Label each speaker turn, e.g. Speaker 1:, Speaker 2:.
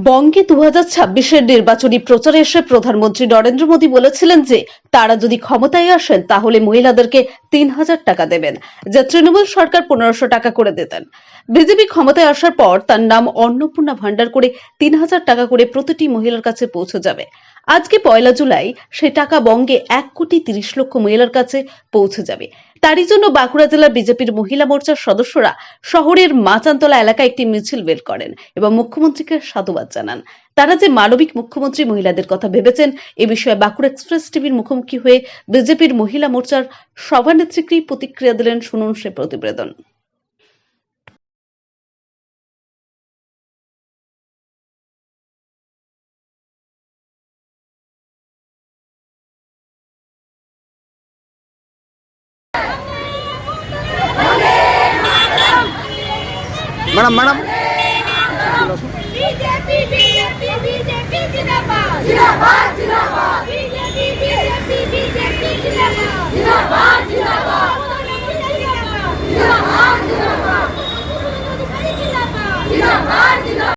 Speaker 1: বঙ্গে 2026-এর নির্বাচনী প্রচারে এসে প্রধানমন্ত্রী নরেন্দ্র মোদী বলেছিলেন যে তারা যদি ক্ষমতায় আসেন তাহলে মহিলাদেরকে 3,000 টাকা দেবেন, যা তৃণমূল সরকার 1,500 টাকা করে দিতেন। বিজেপি ক্ষমতায় আসার পর তার নাম অন্নপূর্ণা ভান্ডার করে 3,000 টাকা করে প্রতিটি মহিলার কাছে পৌঁছে যাবে। আজকে 1 জুলাই সেই টাকা বঙ্গে 1,30,00,000 মহিলার কাছে পৌঁছে যাবে। তারই জন্য বাঁকুড়া জেলার বিজেপির মহিলা মোর্চার সদস্যরা শহরের মাচানতলা এলাকায় একটি মিছিল বের করেন এবং মুখ্যমন্ত্রীকে সাধুবাদ জানান। তারা যে মানবিক মুখ্যমন্ত্রী মহিলাদের কথা ভেবেছেন এ বিষয়ে বাঁকুড়া এক্সপ্রেস টিভির মুখোমুখি হয়ে বিজেপির মহিলা মোর্চার সভানেত্রী কি প্রতিক্রিয়া দিলেন, শুনুন সে প্রতিবেদন।
Speaker 2: Madam
Speaker 3: BJP BJP BJP